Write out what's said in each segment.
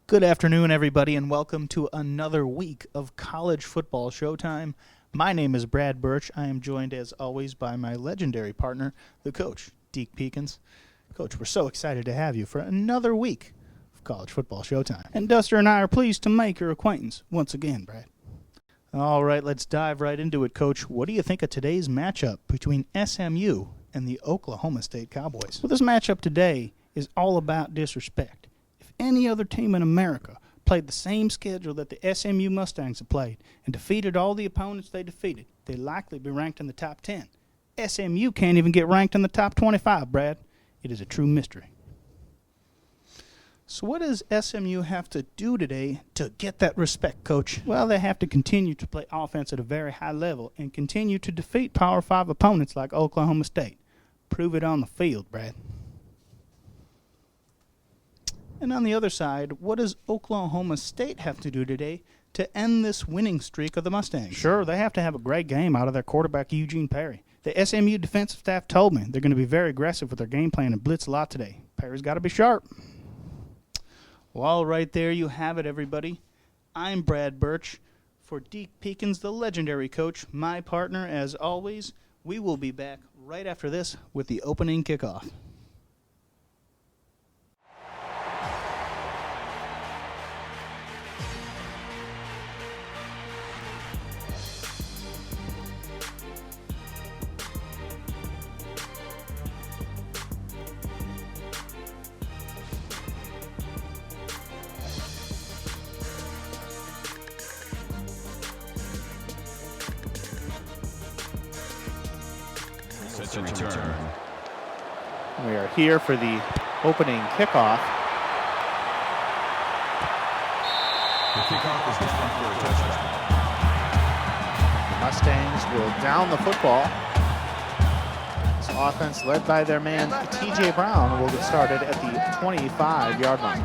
Good afternoon, everybody, and welcome to another week of college football Showtime. My name is Brad Birch. I am joined, as always, by my legendary partner, the coach, Deke Peekins. Coach, we're so excited to have you for another week of college football Showtime. And Duster and I are pleased to make your acquaintance once again, Brad. All right, let's dive right into it, Coach. What do you think of today's matchup between SMU and the Oklahoma State Cowboys? Well, this matchup today is all about disrespect. If any other team in America played the same schedule that the SMU Mustangs have played and defeated all the opponents they defeated, they'd likely be ranked in the top 10. SMU can't even get ranked in the top 25, Brad. It is a true mystery. So what does SMU have to do today to get that respect, Coach? Well, they have to continue to play offense at a very high level and continue to defeat Power 5 opponents like Oklahoma State. Prove it on the field, Brad. And on the other side, what does Oklahoma State have to do today to end this winning streak of the Mustangs? Sure, they have to have a great game out of their quarterback, Eugene Perry. The SMU defensive staff told me they're going to be very aggressive with their game plan and blitz a lot today. Perry's got to be sharp. Well, right there you have it, everybody. I'm Brad Birch. For Deke Peekins, the legendary coach, my partner, as always, we will be back right after this with the opening kickoff. To return. We are here for the opening kickoff. The kickoff is down for a touchdown. The Mustangs will down the football. This offense, led by their man T.J. Brown, will get started at the 25-yard line.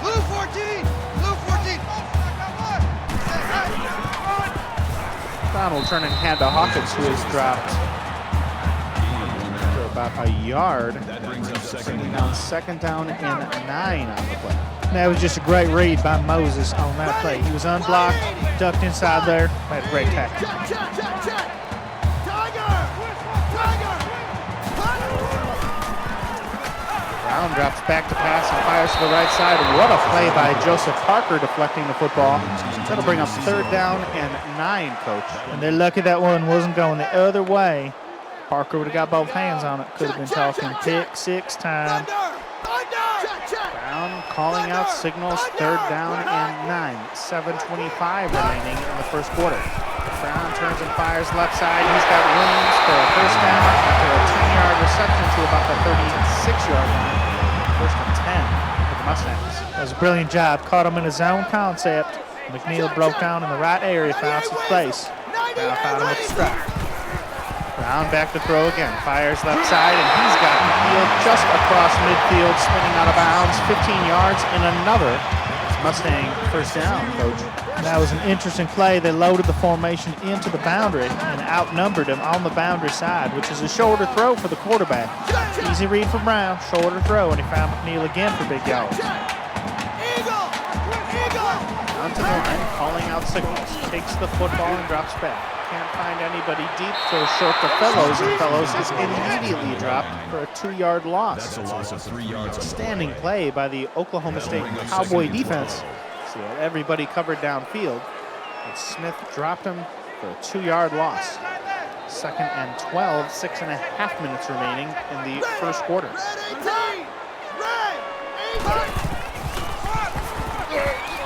Blue 14! Blue 14! Brown will turn and hand to Hawkins, who has dropped for about a yard. That brings up Second down and 9 on the play. That was just a great read by Moses on that play. He was unblocked, ducked inside there, had a great tackle. Brown drops back to pass and fires to the right side. What a play by Joseph Parker deflecting the football. That'll bring up third down and 9, Coach. And they're lucky that one wasn't going the other way. Parker would have got both hands on it. Could have been talking pick 6 time. Brown calling out signals, third down and 9. 7:25 remaining in the first quarter. Brown turns and fires left side. He's got rooms for a first down after a 10-yard reception to about the 36-yard line. First and 10 for the Mustangs. That was a brilliant job. Caught him in his own concept. McNeil broke down in the right area, found some space. Brown found him at the strike. Brown back to throw again. Fires left side, and he's got McNeil just across midfield, spinning out of bounds. 15 yards and another Mustang first down, Coach. That was an interesting play. They loaded the formation into the boundary and outnumbered him on the boundary side, which is a shorter throw for the quarterback. Easy read for Brown, shorter throw, and he found McNeil again for big yards. Down to the line, calling out signals. Takes the football and drops back. Can't find anybody deep, throws short to Fellows, and Fellows is immediately dropped for a 2-yard loss. That's a loss of 3 yards. Standing play by the Oklahoma State Cowboy defense. See, everybody covered downfield. And Smith dropped him for a 2-yard loss. Second and 12, 6.5 minutes remaining in the first quarter.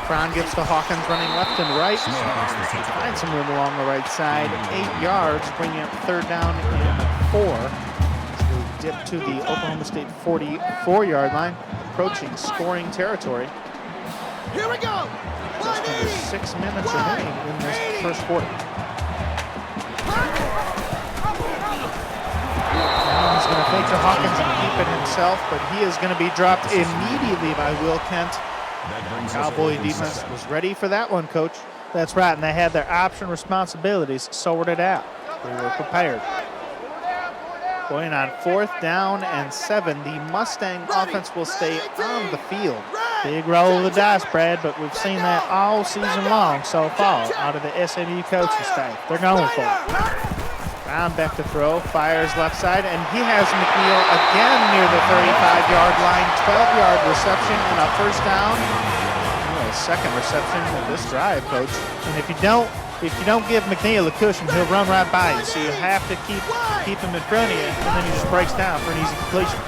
Brown gives to Hawkins running left and right. Finds some room along the right side. 8 yards, bringing up third down and 4. So we dip to the Oklahoma State 44-yard line, approaching scoring territory. Here we go! Just under 6 minutes remaining in this first quarter. Now he's going to fake to Hawkins and keep it himself, but he is going to be dropped immediately by Will Kent. Cowboy defense was ready for that one, Coach. That's right, and they had their option responsibilities sorted out. They were prepared. Going on 4th down and 7. The Mustang offense will stay on the field. Big roll of the dice, Brad, but we've seen that all season long so far out of the SMU coaching staff. They're going for it. Brown back to throw, fires left side, and he has McNeil again near the 35-yard line. 12-yard reception and a first down. Second reception of this drive, Coach. And if you don't give McNeil a cushion, he'll run right by you. So you have to keep him in front of you, and then he just breaks down for an easy completion.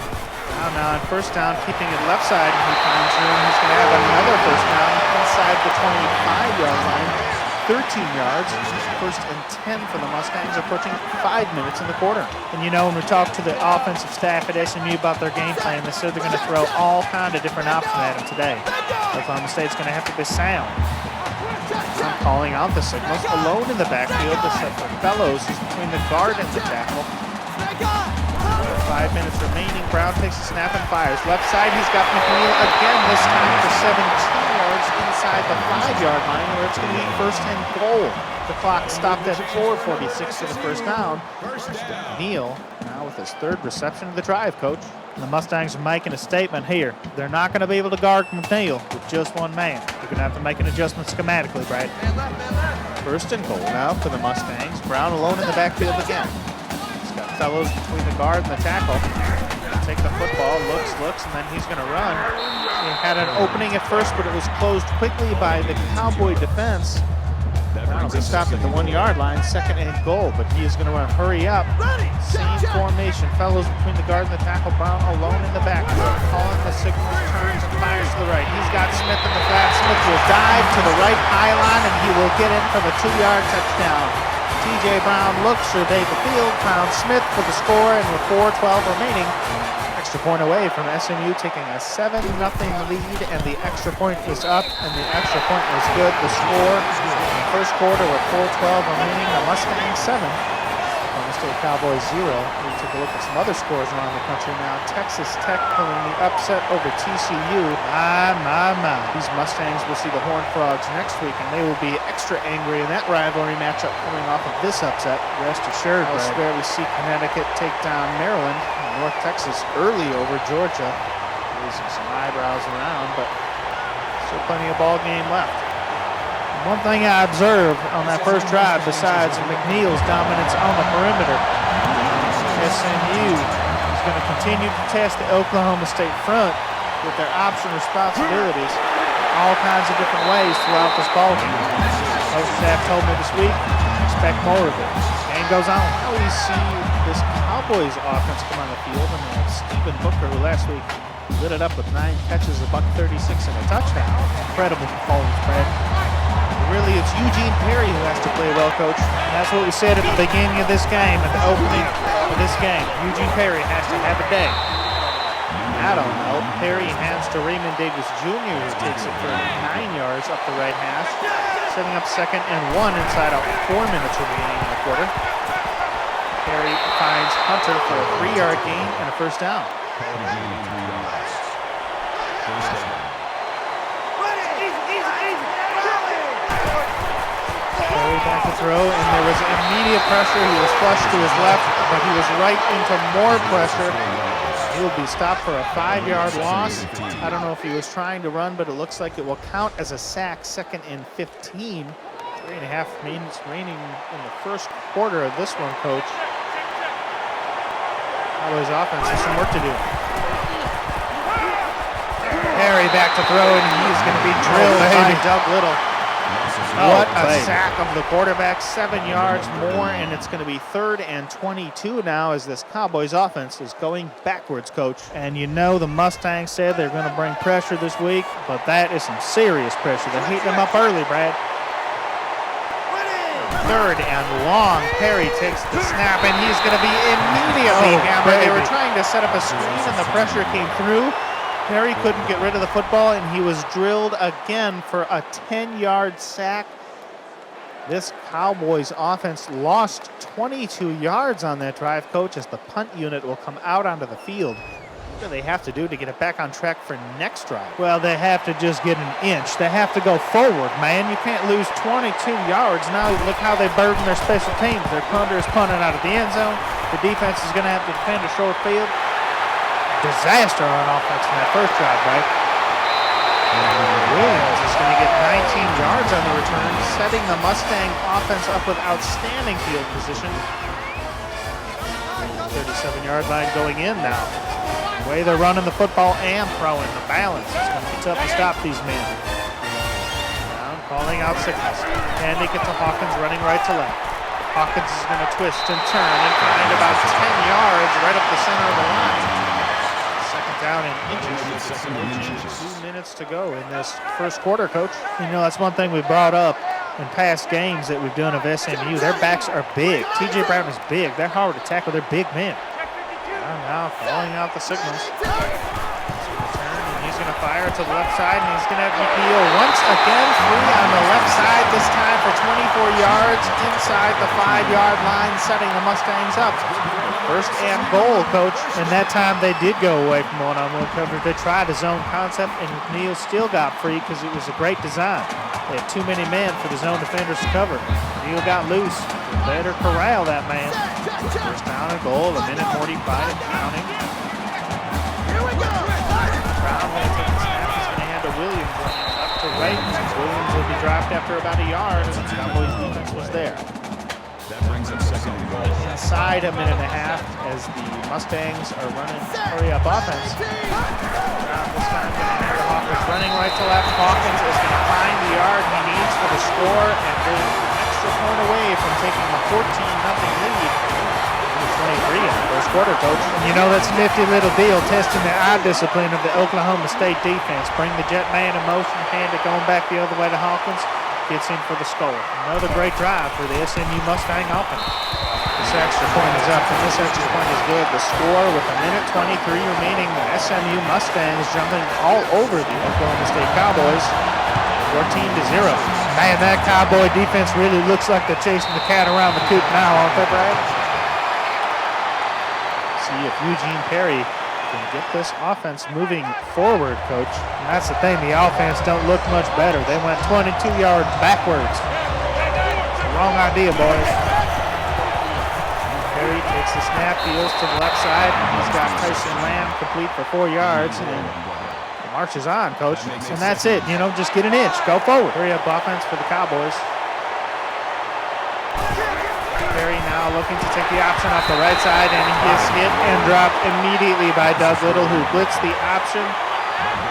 Now on first down, keeping it left side, he finds room. He's going to have another first down inside the 25-yard line. 13 yards, first and 10 for the Mustangs, approaching 5 minutes in the quarter. And you know, when we talked to the offensive staff at SMU about their game plan, they said they're going to throw all kinds of different options at him today. Oklahoma State's going to have to be sound. I'm calling out the signals. Alone in the backfield, except for Fellows, who's between the guard and the tackle. 5 minutes remaining. Brown takes a snap and fires. Left side, he's got McNeil again, this time for 17 yards inside the 5-yard line, where it's going to be first and goal. The clock stopped at 4:46 for the first down. Neal now with his third reception of the drive, Coach. The Mustangs are making a statement here. They're not going to be able to guard McNeil with just one man. They're going to have to make an adjustment schematically, Brad. First and goal now for the Mustangs. Brown alone in the backfield again. He's got Fellows between the guard and the tackle. Take the football, looks, and then he's going to run. He had an opening at first, but it was closed quickly by the Cowboy defense. Brown will be stopped at the 1-yard line, second and goal, but he is going to run hurry up. Same formation, Fellows between the guard and the tackle. Brown alone in the backfield, calling the signals, turns and fires to the right. He's got Smith in the flat. Smith will dive to the right pylon, and he will get in for the 2-yard touchdown. T.J. Brown looks, surveyed the field, found Smith for the score, and with 4:12 remaining, extra point away from SMU, taking a 7-0 lead, and the extra point is up, and the extra point is good. The score in the first quarter with 4:12 remaining, the Mustangs 7, Oklahoma State Cowboys 0. We take a look at some other scores around the country now. Texas Tech pulling the upset over TCU. My. These Mustangs will see the Horned Frogs next week, and they will be extra angry in that rivalry matchup coming off of this upset. Rest assured, elsewhere we see Connecticut take down Maryland. North Texas early over Georgia, raising some eyebrows around, but still plenty of ball game left. One thing I observed on that first drive, besides McNeil's dominance on the perimeter, SMU is going to continue to test the Oklahoma State front with their option responsibilities all kinds of different ways throughout this ball game. Coach staff told me this week, expect more of it. Game goes on. Now we see this Cowboys offense come on the field, and they have Stephen Booker, who last week lit it up with 9 catches, $136 and a touchdown. Incredible performance, Brad. Really, it's Eugene Perry who has to play well, Coach. And that's what we said at the beginning of this game, at the opening of this game. Eugene Perry has to have a day. I don't know. Perry hands to Raymond Davis Jr., who takes it for 9 yards up the right hash, setting up 2nd and 1 inside of 4 minutes remaining in the quarter. Perry finds Hunter for a 3-yard gain and a first down. Perry back to throw, and there was immediate pressure. He was flushed to his left, but he was right into more pressure. He will be stopped for a 5-yard loss. I don't know if he was trying to run, but it looks like it will count as a sack, 2nd and 15. 3.5 minutes remaining in the first quarter of this one, Coach. Cowboys offense has some work to do. Perry back to throw, and he's going to be drilled by Doug Little. What a sack of the quarterback, 7 yards more, and it's going to be 3rd and 22 now as this Cowboys offense is going backwards, Coach. And you know the Mustangs said they're going to bring pressure this week, but that is some serious pressure. They're heating them up early, Brad. 3rd and long. Perry takes the snap, and he's going to be immediately hammered. They were trying to set up a screen, and the pressure came through. Perry couldn't get rid of the football, and he was drilled again for a 10-yard sack. This Cowboys offense lost 22 yards on that drive, Coach, as the punt unit will come out onto the field. do they have to do to get it back on track for next drive? Well, they have to just get an inch. They have to go forward, man. You can't lose 22 yards. Now look how they burden their special teams. Their punter is punting out of the end zone. The defense is going to have to defend a short field. Disaster on offense in that first drive, right? Williams is going to get 19 yards on the return, setting the Mustang offense up with outstanding field position. 37-yard line going in now. The way they're running the football and throwing, the balance is going to be tough to stop these men. Brown calling out signals. Handing it to Hawkins, running right to left. Hawkins is going to twist and turn and find about 10 yards right up the center of the line. Second down in inches. 2 minutes to go in this first quarter, Coach. You know, that's one thing we brought up in past games that we've done of SMU. Their backs are big. TJ Brown is big. They're hard to tackle. They're big men. Now calling out the signals. He's going to turn and he's going to fire to the left side, and he's going to have McNeil once again free on the left side, this time for 24 yards inside the 5-yard line, setting the Mustangs up. First and goal, Coach. And that time they did go away from one-on-one coverage. They tried a zone concept, and McNeil still got free because it was a great design. They had too many men for the zone defenders to cover. McNeil got loose. They better corral that man. First down and goal, a minute 45 and counting. Here we go. Brown will take the snap. He's going to hand to Williams running up to right. Williams will be dropped after about a yard, and the Cowboys defense was there. That brings up second and goal. Inside a minute and a half as the Mustangs are running hurry-up offense. Brown this time going to hand to Hawkins, running right to left. Hawkins is going to find the yard he needs for the score and go an extra point away from taking a 14-0 lead. 23 in the first quarter, Coach. And you know, that's a nifty little deal, testing the eye discipline of the Oklahoma State defense. Bring the jet man in motion, hand it going back the other way to Hawkins. Gets in for the score. Another great drive for the SMU Mustang offense. This extra point is up, and this extra point is good. The score with a minute 23 remaining, the SMU Mustangs jumping all over the Oklahoma State Cowboys, 14-0. Man, that Cowboy defense really looks like they're chasing the cat around the coop now, aren't they, Brad? See if Eugene Perry can get this offense moving forward, Coach. And that's the thing, the offense don't look much better. They went 22 yards backwards. It's the wrong idea, boys. Perry takes the snap, heels to the left side. He's got Tyson Lamb complete for 4 yards, and then marches on, Coach. And that's it, you know, just get an inch, go forward. Hurry up offense for the Cowboys. Perry now looking to take the option off the right side, and he gets hit and dropped immediately by Doug Little, who blitzed the option.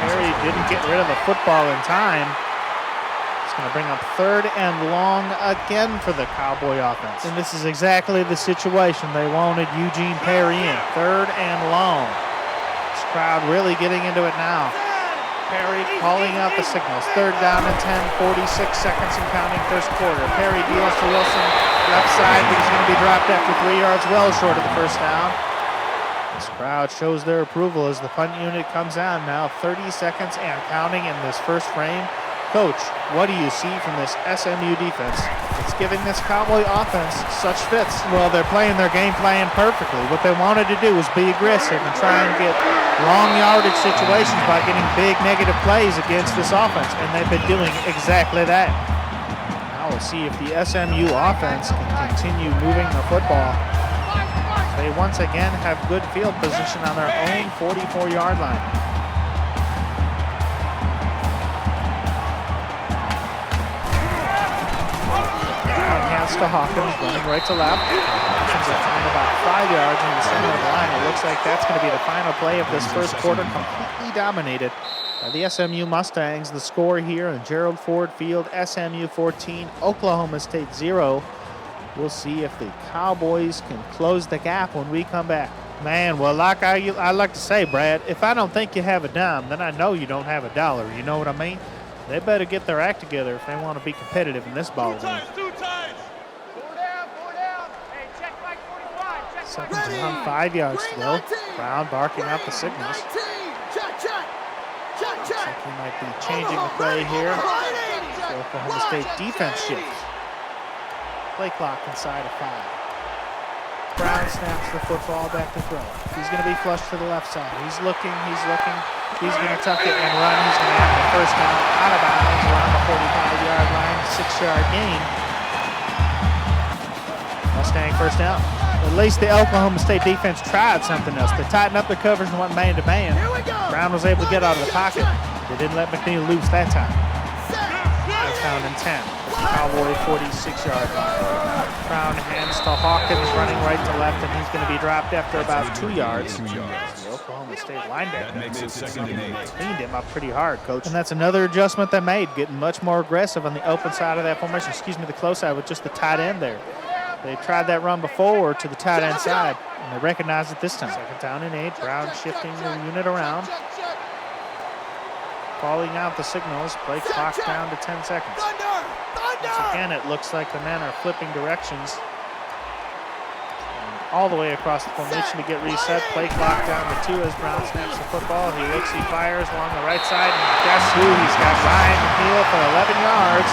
Perry didn't get rid of the football in time. It's going to bring up third and long again for the Cowboy offense. And this is exactly the situation they wanted Eugene Perry in. Third and long. This crowd really getting into it now. Perry calling out the signals. Third down and 10, 46 seconds and counting first quarter. Perry deals to Wilson, left side, but he's going to be dropped after 3 yards, well short of the first down. This crowd shows their approval as the punt unit comes on now. 30 seconds and counting in this first frame. Coach, what do you see from this SMU defense? It's giving this Cowboy offense such fits. Well, they're playing their game plan perfectly. What they wanted to do was be aggressive and try and get long yardage situations by getting big negative plays against this offense, and they've been doing exactly that. Now we'll see if the SMU offense can continue moving the football. They once again have good field position on their own 44-yard line. To Hawkins, running right to left. Hawkins is trying about 5 yards in the center of the line. It looks like that's going to be the final play of this first quarter, completely dominated by the SMU Mustangs. The score here in Gerald Ford Field, SMU 14, Oklahoma State 0. We'll see if the Cowboys can close the gap when we come back. Man, well, like I like to say, Brad, if I don't think you have a dime, then I know you don't have a dollar. You know what I mean? They better get their act together if they want to be competitive in this ball game. Second down, 5 yards to go. Brown barking out the signals. Looks like he might be changing the play here. The Oklahoma State defense shifts. Play clock inside of 5. Brown snaps the football back to throw. He's going to be flushed to the left side. He's looking. He's going to tuck it and run. He's going to have the first down out of bounds around the 45-yard line, 6-yard gain. Mustang first down. At least the Oklahoma State defense tried something else. They tightened up the coverage and went man-to-man. Brown was able to get out of the pocket. They didn't let McNeil loose that time. Down and 10. Cowboy 46-yard line. Brown hands to Hawkins running right to left, and he's going to be dropped after about 2 yards. The Oklahoma State linebacker Makes it 2nd and 8. cleaned him up pretty hard, Coach. And that's another adjustment they made, getting much more aggressive on the open side of that formation. The close side with just the tight end there. They tried that run before to the tight end side, and they recognized it this time. 2nd down and 8. Brown shifting the unit around. Calling out the signals. Play clock down to 10 seconds. Once again, it looks like the men are flipping directions. And all the way across the formation to get reset. Play clock down to 2 as Brown snaps the football. He looks, he fires along the right side. And guess who? He's got Ryan McNeil for 11 yards.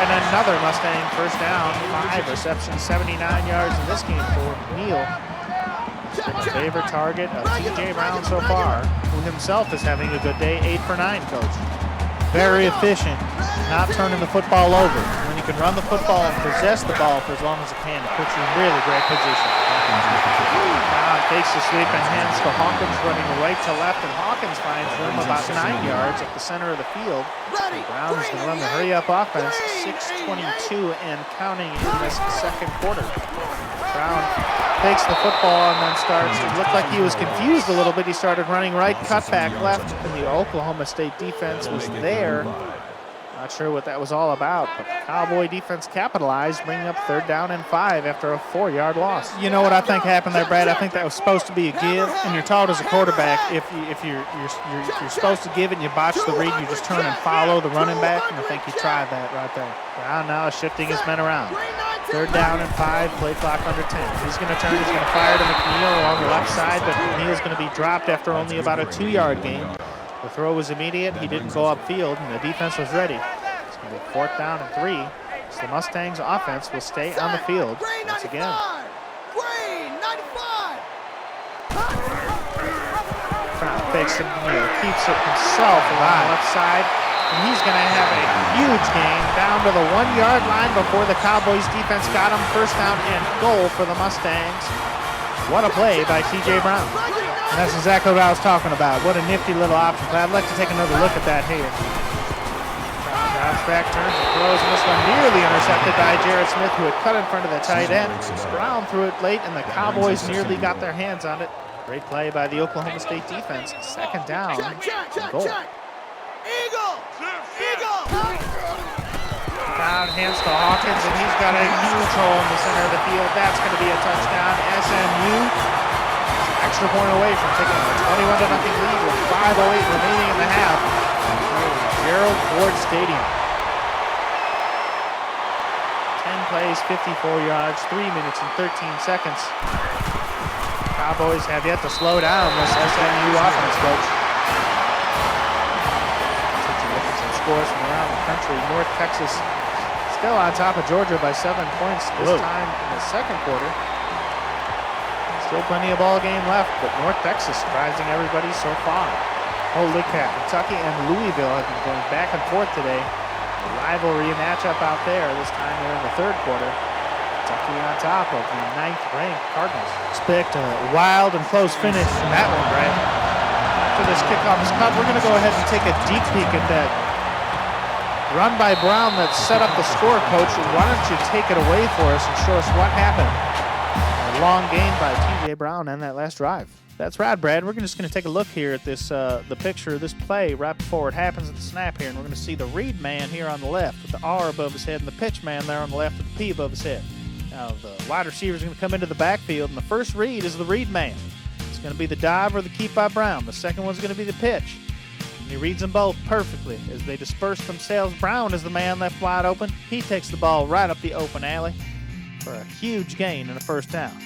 And another Mustang first down. 5 receptions, 79 yards in this game for McNeil. A favorite target of T.J. Brown so far, who himself is having a good day. 8 for 9, Coach. Very efficient, not turning the football over. When you can run the football and possess the ball for as long as it can, it puts you in really great position. Brown takes the sweep and hands to Hawkins running right to left, and Hawkins finds room about 9 yards at the center of the field. Brown is going to run the hurry-up offense, 6:22 and counting in this 2nd quarter. Brown takes the football and then starts. It looked like he was confused a little bit. He started running right, cut back left, and the Oklahoma State defense was there. Not sure what that was all about, but the Cowboy defense capitalized, bringing up 3rd down and 5 after a 4-yard loss. You know what I think happened there, Brad? I think that was supposed to be a give, and you're taught as a quarterback if you're supposed to give it and you botch the read, you just turn and follow the running back, and I think he tried that right there. Brown now is shifting his men around. 3rd down and 5, play clock under 10. He's going to turn, he's going to fire to McNeil along the left side, but McNeil's going to be dropped after only about a 2-yard gain. The throw was immediate. He didn't go upfield, and the defense was ready. It's going to be 4th down and 3. So the Mustangs offense will stay on the field once again. Brown fakes it, keeps it himself along the left side. And he's going to have a huge gain down to the 1-yard line before the Cowboys defense got him. 1st down and goal for the Mustangs. What a play by T.J. Brown. And that's exactly what I was talking about. What a nifty little option play. I'd like to take another look at that here. Brown drops back, turns and throws. And this one nearly intercepted by Jared Smith, who had cut in front of the tight end. Brown threw it late, and the Cowboys nearly got their hands on it. Great play by the Oklahoma State defense. 2nd down and goal. Brown hands to Hawkins, and he's got a huge hole in the center of the field. That's going to be a touchdown. SMU is an extra point away from taking a 21-0 lead with 5:08 remaining in the half. Gerald Ford Stadium. 10 plays, 54 yards, 3 minutes and 13 seconds. Cowboys have yet to slow down this SMU offense, Coach. Scores from around the country. North Texas still on top of Georgia by 7 points this time in the 2nd quarter. Still plenty of ball game left, but North Texas surprising everybody so far. Holy cow, Kentucky and Louisville have been going back and forth today. A rivalry matchup out there. This time they're in the 3rd quarter. Kentucky on top of the 9th-ranked Cardinals. Expect a wild and close finish in that one, Brad. After this kickoff is cut, we're going to go ahead and take a deep peek at that run by Brown that set up the score, Coach. Why don't you take it away for us and show us what happened? A long gain by T.J. Brown on that last drive. That's right, Brad. We're just going to take a look here at this, the picture of this play right before it happens at the snap here, and we're going to see the read man here on the left with the R above his head, and the pitch man there on the left with the P above his head. Now the wide receiver is going to come into the backfield, and the first read is the read man. It's going to be the dive or the keep by Brown. The second one's going to be the pitch. He reads them both perfectly as they disperse themselves. Brown is the man left wide open. He takes the ball right up the open alley for a huge gain and a 1st down.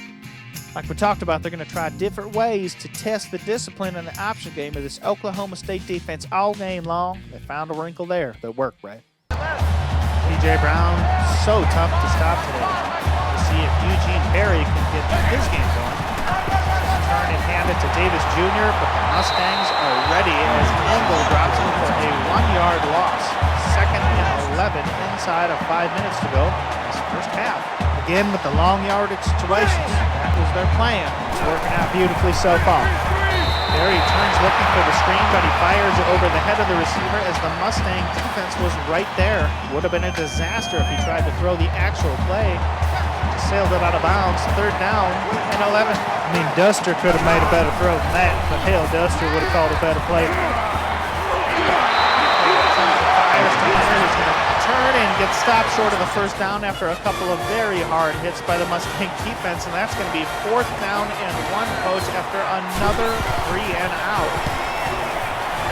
Like we talked about, they're going to try different ways to test the discipline and the option game of this Oklahoma State defense all game long. They found a wrinkle there that worked, right? T.J. Brown, so tough to stop today. see if Eugene Perry can get his game going. Turn and hand it to Davis Jr., but the Mustangs are ready as Engel drops it for a 1-yard loss. 2nd and 11 inside of 5 minutes to go in this first half. Again with the long yardage situations. That was their plan. It's working out beautifully so far. Perry turns looking for the screen, but he fires it over the head of the receiver as the Mustang defense was right there. Would have been a disaster if he tried to throw the actual play. Just sailed it out of bounds. 3rd down and 11. I mean, Duster could have made a better throw than that, but hell, Duster would have called a better play. Fires to Hunter, who's going to turn and get stopped short of the 1st down after a couple of very hard hits by the Mustang defense, and that's going to be 4th down and 1, coach, after another 3 and out.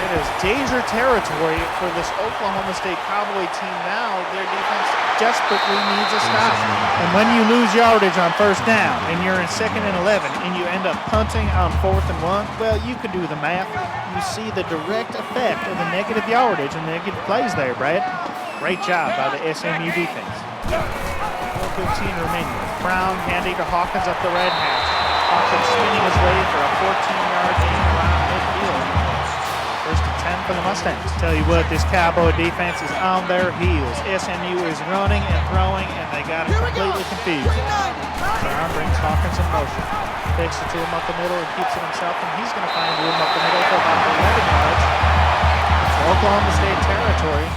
It is danger territory for this Oklahoma State Cowboy team now. Their defense desperately needs a stop. And when you lose yardage on 1st down and you're in 2nd and 11 and you end up punting on 4th and 1, well, you can do the math. You see the direct effect of the negative yardage and negative plays there, Brad. Great job by the SMU defense. 4:15 remaining. Brown handing to Hawkins up the red hash. Hawkins spinning his way for a 14-yard gain around midfield. 1st and 10 for the Mustangs. Tell you what, this Cowboy defense is on their heels. SMU is running and throwing, and they got it completely confused. Brown brings Hawkins in motion. Takes it to him up the middle and keeps it himself, and he's going to find room up the middle for about 11 yards. It's Oklahoma State territory.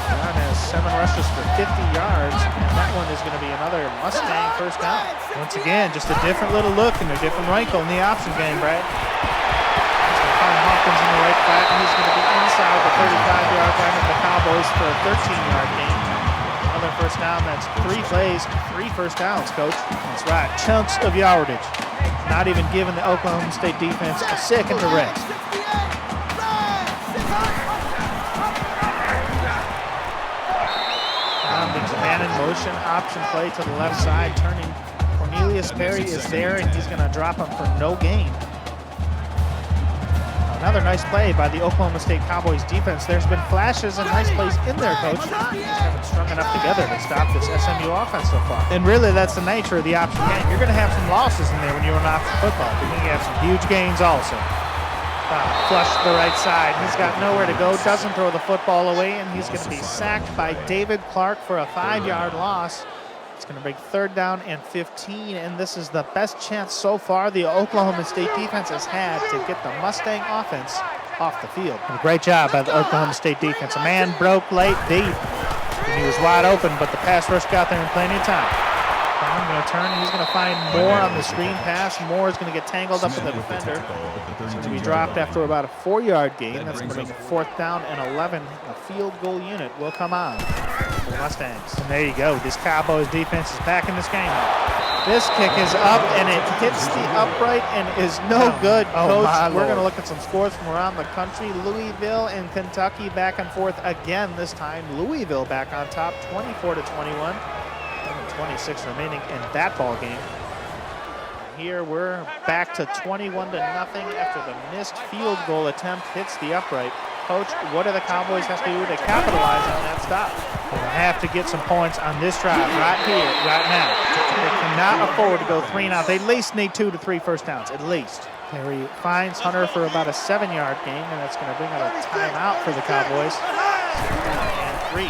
Brown has 7 rushes for 50 yards, and that one is going to be another Mustang 1st down. Once again, just a different little look and a different wrinkle in the option game, Brad. Hawkins in the right flat, and he's going to be inside the 35-yard line of the Cowboys for a 13-yard gain. Another 1st down. That's 3 plays, 3 1st downs, coach. That's right, chunks of yardage. Not even giving the Oklahoma State defense a second to rest. Brown brings a man in motion, option play to the left side, turning. Cornelius Perry is there, and he's going to drop him for no gain. Another nice play by the Oklahoma State Cowboys defense. There's been flashes and nice plays in there, coach. Just haven't strung enough together to stop this SMU offense so far. And really, that's the nature of the option game. You're going to have some losses in there when you're on option football, but you're going to have some huge gains also. Flush to the right side. He's got nowhere to go. Doesn't throw the football away, and he's going to be sacked by David Clark for a 5-yard loss. It's going to break 3rd down and 15, and this is the best chance so far the Oklahoma State defense has had to get the Mustang offense off the field. And a great job by the Oklahoma State defense. A man broke late deep, and he was wide open, but the pass rush got there in plenty of time. Brown going to turn, and he's going to find Moore on the screen pass. Moore is going to get tangled up with the defender. It's going to be dropped after about a 4-yard gain. That's going to make 4th down and 11. A field goal unit will come on for the Mustangs. And there you go. This Cowboys defense is back in this game. This kick is up, and it hits the upright and is no good, Coach. We're going to look at some scores from around the country. Louisville and Kentucky back and forth again this time. Louisville back on top, 24-21. 26 remaining in that ball game. Here we're back to 21-0 after the missed field goal attempt hits the upright. Coach, what do the Cowboys have to do to capitalize on that stop? They have to get some points on this drive right here, right now. They cannot afford to go 3 and out. They at least need 2 to 3 1st downs, at least. Perry finds Hunter for about a 7-yard gain, and that's going to bring out a timeout for the Cowboys. 2nd and 3.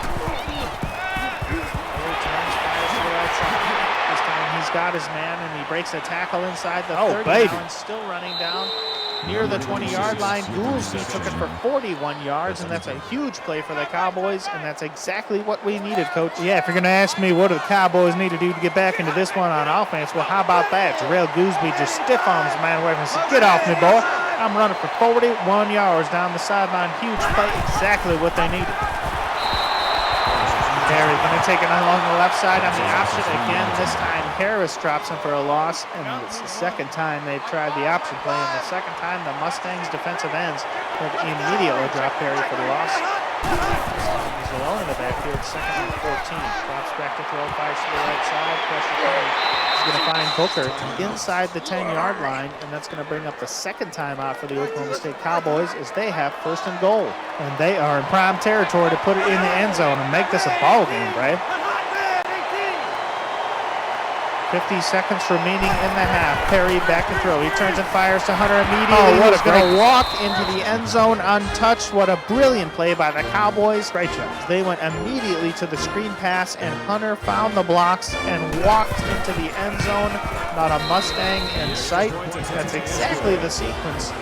This time he's got his man, and he breaks a tackle inside the 30 now and still running down near the 20-yard line. Goolsby took it for 41 yards, and that's a huge play for the Cowboys, and that's exactly what we needed, Coach. Yeah, if you're going to ask me what do the Cowboys need to do to get back into this one on offense, well, how about that? Gerald Goolsby just stiff-arms the man away from him and says, "Get off me, boy. I'm running for 41 yards down the sideline." Huge play, exactly what they needed. Perry going to take it along the left side on the option again. This time Harris drops him for a loss, and it's the 2nd time they've tried the option play, and the 2nd time the Mustangs defensive ends have immediately dropped Perry for the loss. He's alone in the backfield, 2nd and 14. Drops back to throw, fires to the right side, pressure Perry. He's going to find Booker inside the 10-yard line, and that's going to bring up the 2nd time out for the Oklahoma State Cowboys as they have 1st and goal. And they are in prime territory to put it in the end zone and make this a ball game, Brad. 50 seconds remaining in the half. Perry back to throw. He turns and fires to Hunter immediately. Oh, what He's a going to great- walk into the end zone untouched. What a brilliant play by the Cowboys. Great job. They went immediately to the screen pass, and Hunter found the blocks and walked into the end zone. Not a Mustang in sight. That's exactly the sequence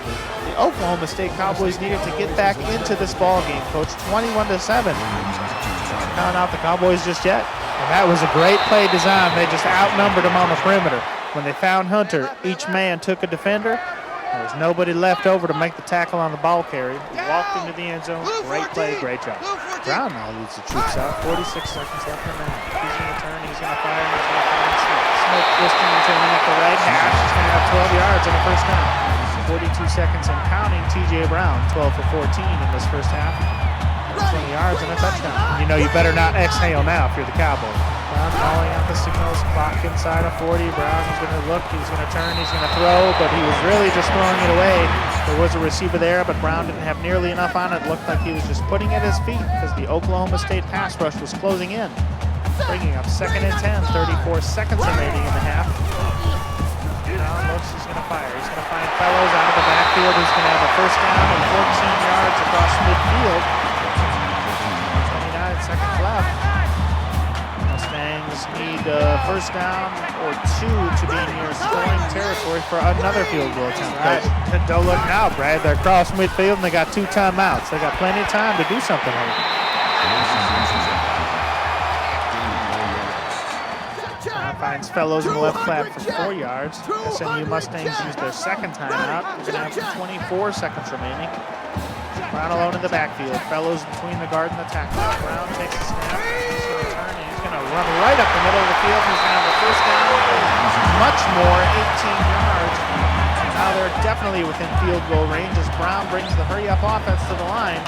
the Oklahoma State Cowboys needed to get back into this ball game, Coach. 21-7. Not out the Cowboys just yet. And that was a great play design. They just outnumbered them on the perimeter. When they found Hunter, each man took a defender. There was nobody left over to make the tackle on the ball carry. He walked into the end zone. Great play, great job. Brown now leads the troops out. 46 seconds left in the half. He's going to turn, he's going to fire, he's going to find Smith. Smith twisting and turning at the right hash. He's going to have 12 yards on the first down. 42 seconds and counting. TJ Brown, 12 for 14 in this first half. 20 yards and a touchdown. You know you better not exhale now if you're the Cowboys. Brown calling out the signals. Clock inside of 40. Brown is going to look. He's going to turn. He's going to throw. But he was really just throwing it away. There was a receiver there, but Brown didn't have nearly enough on it. It looked like he was just putting it at his feet because the Oklahoma State pass rush was closing in. Bringing up 2nd and 10. 34 seconds remaining in the half. Brown looks. He's going to fire. He's going to find Fellows out of the backfield. He's going to have a first down and 14 yards across midfield. 29 seconds left. Mustangs need a first down or 2 to be near scoring territory for another field goal attempt. Right. Don't look now, Brad. They're across midfield and they got 2 timeouts. They got plenty of time to do something here. Finds Fellows in the left flat for 4 yards. SMU Mustangs use their second timeout. We're going to have 24 seconds remaining. Brown alone in the backfield. Fellows between the guard and the tackle. Brown takes a snap. He's going to turn and he's going to run right up the middle of the field. He's going to have a first down. Much more, 18 yards. Now they're definitely within field goal range as Brown brings the hurry-up offense to the line.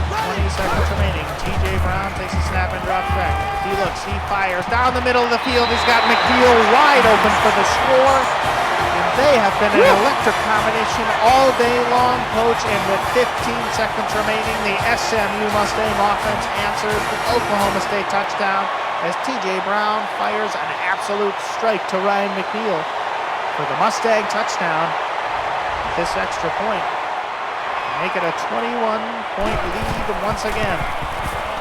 20 seconds remaining. TJ Brown takes a snap and drops back. He looks, he fires down the middle of the field. He's got McNeil wide open for the score. And they have been an electric combination all day long, Coach. And with 15 seconds remaining, the SMU Mustang offense answers the Oklahoma State touchdown as TJ Brown fires an absolute strike to Ryan McNeil for the Mustang touchdown. This extra point make it a 21-point lead once again.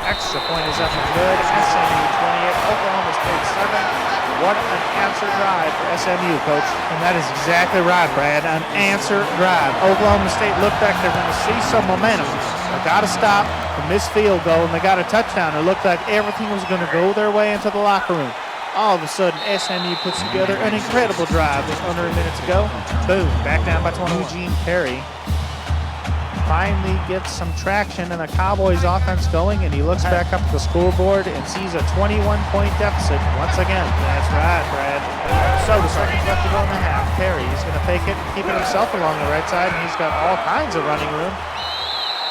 Extra point is up and good. SMU 28, Oklahoma State 7. What an answer drive for SMU, Coach. And that is exactly right, Brad. An answer drive. Oklahoma State looked like they're going to see some momentum. They got to stop from this field goal, and they got a touchdown. It looked like everything was going to go their way into the locker room. All of a sudden, SMU puts together an incredible drive with under a minute to go. Boom, back down by 20. Eugene Perry finally gets some traction and the Cowboys offense going, and he looks back up at the scoreboard and sees a 21-point deficit once again. That's right, Brad. So the seconds left to go in the half. Perry is going to take it, keeping himself along the right side, and he's got all kinds of running room.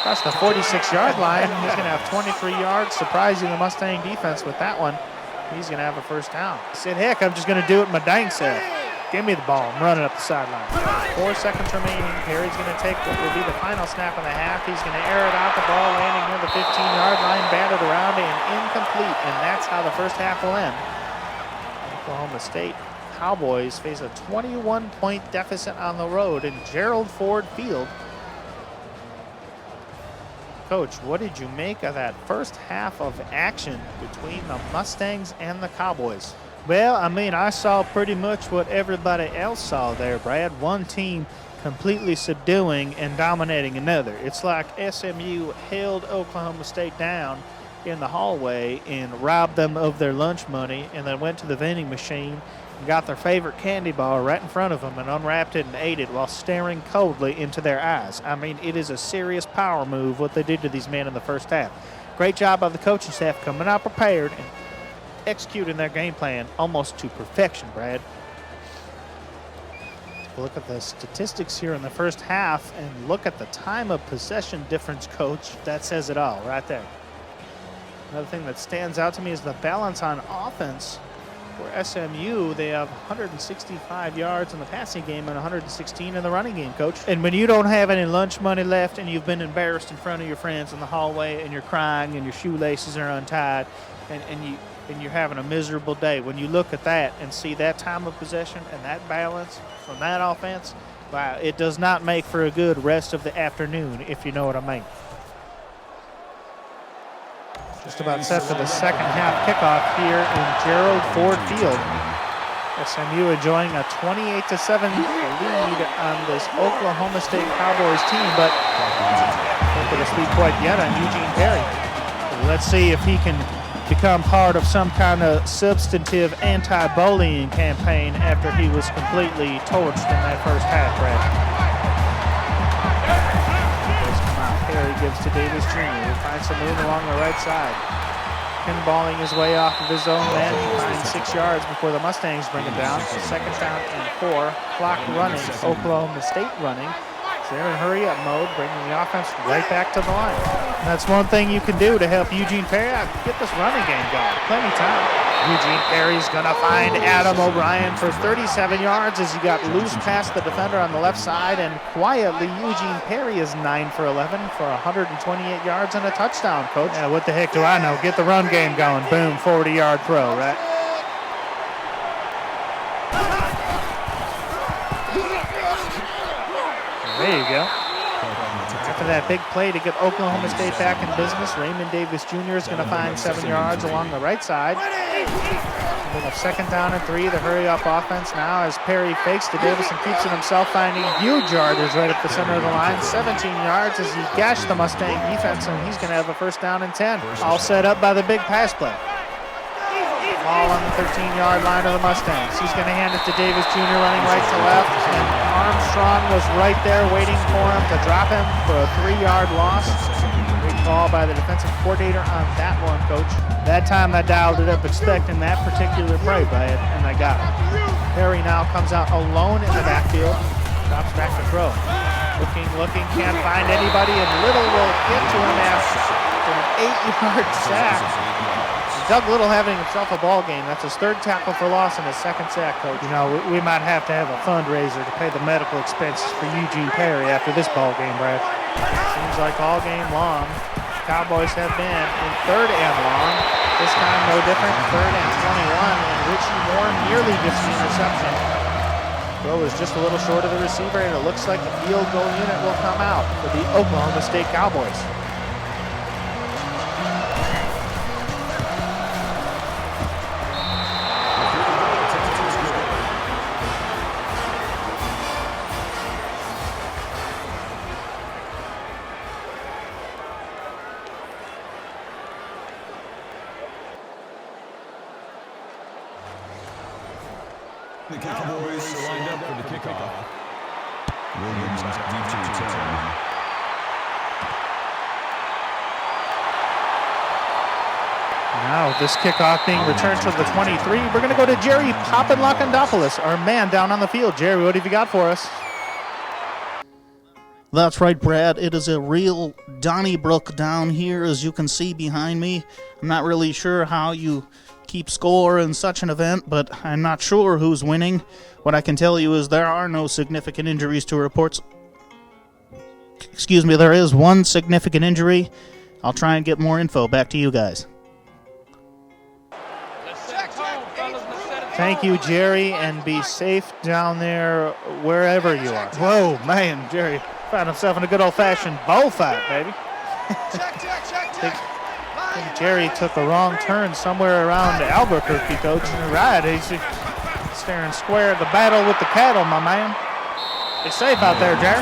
Across the 46-yard line, he's going to have 23 yards, surprising the Mustang defense with that one. He's going to have a first down. He said, heck, I'm just going to do it my dang self. Give me the ball. I'm running up the sideline. 4 seconds remaining. Perry's going to take what will be the final snap of the half. He's going to air it out. The ball landing near the 15-yard line, batted around and incomplete. And that's how the first half will end. Oklahoma State Cowboys face a 21-point deficit on the road in Gerald Ford Field. Coach, what did you make of that first half of action between the Mustangs and the Cowboys? Well, I mean, I saw pretty much what everybody else saw there, Brad. One team completely subduing and dominating another. It's like SMU held Oklahoma State down in the hallway and robbed them of their lunch money, and then went to the vending machine and got their favorite candy bar right in front of them and unwrapped it and ate it while staring coldly into their eyes. I mean, it is a serious power move what they did to these men in the first half. Great job by the coaching staff coming out prepared and executing their game plan almost to perfection, Brad. Look at the statistics here in the first half and look at the time of possession difference, Coach. That says it all right there. Another thing that stands out to me is the balance on offense For SMU, they have 165 yards in the passing game and 116 in the running game, Coach. And when you don't have any lunch money left and you've been embarrassed in front of your friends in the hallway and you're crying and your shoelaces are untied and you're having a miserable day, when you look at that and see that time of possession and that balance from that offense, wow, it does not make for a good rest of the afternoon, if you know what I mean. Just about set for the second half kickoff here in Gerald Ford Field. SMU enjoying a 28-7 lead on this Oklahoma State Cowboys team, but not going to speak quite yet on Eugene Perry. Let's see if he can become part of some kind of substantive anti-bullying campaign after he was completely torched in that first half, Brad. Perry gives to Davis Jr. He finds some room along the right side. Pinballing his way off of his own man. He finds 6 yards before the Mustangs bring him down. Second down and 4. Clock running. Oklahoma State running. So they're in hurry-up mode, bringing the offense right back to the line. And that's one thing you can do to help Eugene Perry out. Get this running game going. Plenty of time. Eugene Perry's going to find Adam O'Brien for 37 yards as he got loose past the defender on the left side. And quietly, Eugene Perry is 9 for 11 for 128 yards and a touchdown, Coach. Yeah, what the heck do I know? Get the run game going. Boom, 40-yard throw, right? There you go. After that big play to get Oklahoma State back in business, Raymond Davis Jr. is going to find 7 yards along the right side. Then a second down and 3, the hurry-up offense now as Perry fakes to Davis and keeps it himself, finding huge yardage right at the center of the line. 17 yards as he gashed the Mustang defense, and he's going to have a first down and 10. All set up by the big pass play. Ball on the 13-yard line of the Mustangs. He's going to hand it to Davis Jr. running right to left, and Armstrong was right there waiting for him to drop him for a 3-yard loss. Great call by the defensive coordinator on that one, Coach. That time I dialed it up expecting that particular play by it, and I got it. Perry now comes out alone in the backfield, drops back to throw. Looking, can't find anybody, and Little will get to him after an 8-yard sack. Doug Little having himself a ball game. That's his 3rd tackle for loss and his 2nd sack, Coach. You know, we might have to have a fundraiser to pay the medical expenses for Eugene Perry after this ball game, Brad. Seems like all game long, Cowboys have been in 3rd and long. This time no different, 3rd and 21, and Richie Moore nearly gets the interception. Throw is just a little short of the receiver, and it looks like the field goal unit will come out for the Oklahoma State Cowboys. The Cowboys are lined up for the kickoff. Williams deep to 10. Now this kickoff being returned to the 23. We're going to go to Jerry Papadlakandopoulos, our man down on the field. Jerry, what have you got for us? That's right, Brad. It is a real Donnybrook down here, as you can see behind me. I'm not really sure how you keep score in such an event, but I'm not sure who's winning. What I can tell you is there are no significant injuries to report. Excuse me, there is one significant injury. I'll try and get more info. Back to you guys. Thank you, Jerry, and be safe down there wherever you are. Whoa, man, Jerry found himself in a good old-fashioned bullfight, baby. I think Jerry took a wrong turn somewhere around Albuquerque, Coach. You're right, he's staring square at the battle with the cattle, my man. Be safe out there, Jerry.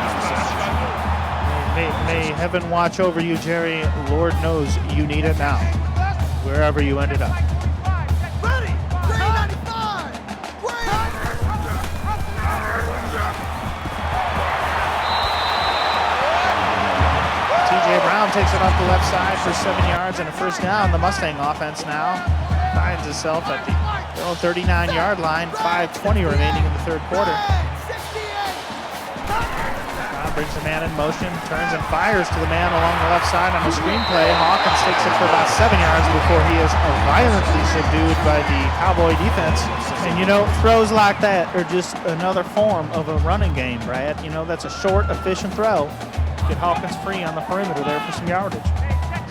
May heaven watch over you, Jerry. Lord knows you need it now, wherever you ended up. Ready! 395! T.J. Brown takes it off the left side for 7 yards and a first down. The Mustang offense now finds itself at the 39-yard line, 5:20 remaining in the third quarter. Brown brings the man in motion, turns and fires to the man along the left side on the screenplay. Hawkins takes it for about 7 yards before he is violently subdued by the Cowboy defense. And you know, throws like that are just another form of a running game, Brad. You know, that's a short, efficient throw. Get Hawkins free on the perimeter there for some yardage.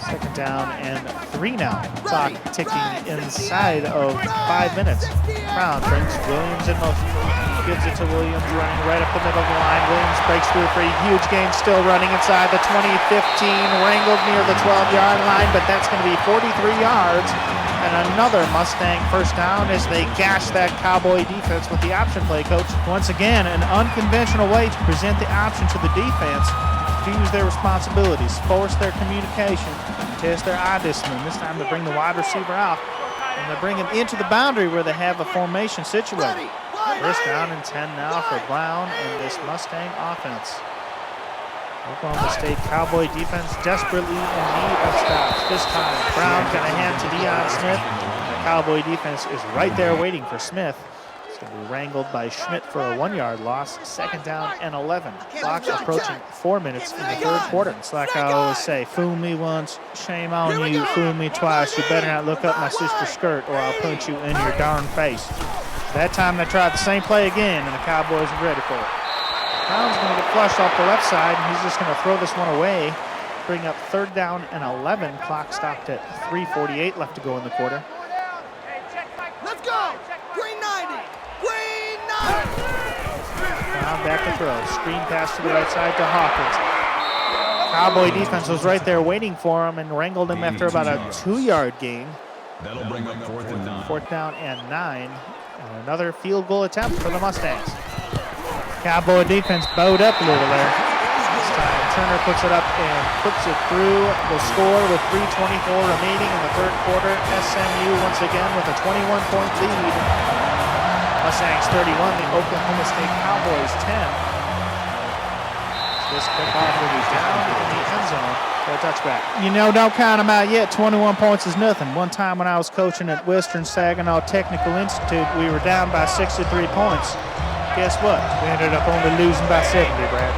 Second down and 3 now. Clock ticking inside of 5 minutes. Brown brings Williams in motion. Gives it to Williams running right up the middle of the line. Williams breaks through for a huge gain, still running inside the 20-15. Wrangled near the 12-yard line, but that's going to be 43 yards. And another Mustang first down as they gash that Cowboy defense with the option play, Coach. Once again, an unconventional way to present the option to the defense. Use their responsibilities, force their communication, test their eye discipline. This time they bring the wide receiver out, and they bring him into the boundary where they have a formation situated. First down and 10 now for Brown and this Mustang offense. Oklahoma State Cowboy defense desperately in need of stops. This time, Brown going to hand to Deion Smith. The Cowboy defense is right there waiting for Smith. Going to be wrangled by Schmidt for a 1-yard loss. Second down and 11. Clock approaching 4 minutes in the third quarter. It's like I always say, fool me once, shame on you. Fool me twice, you better not look up my sister's skirt or I'll punch you in your darn face. That time they tried the same play again and the Cowboys are ready for it. Brown's going to get flushed off the left side and he's just going to throw this one away. Bring up third down and 11. Clock stopped at 3:48 left to go in the quarter. Let's go! Green 90! Green 90! Brown back to throw. Screen pass to the right side to Hawkins. Cowboy defense was right there waiting for him and wrangled him after about a 2-yard gain. That'll bring up 4th and 9. Fourth down and 9. And another field goal attempt for the Mustangs. Cowboy defense bowed up a little there. This time Turner puts it up and puts it through the score with 3:24 remaining in the third quarter. SMU once again with a 21-point lead. Mustangs 31, the Oklahoma State Cowboys 10. This kickoff will be down in the end zone for a touchback. You know, don't count them out yet. 21 points is nothing. One time when I was coaching at Western Saginaw Technical Institute, we were down by 63 points. Guess what? We ended up only losing by 70, Brad.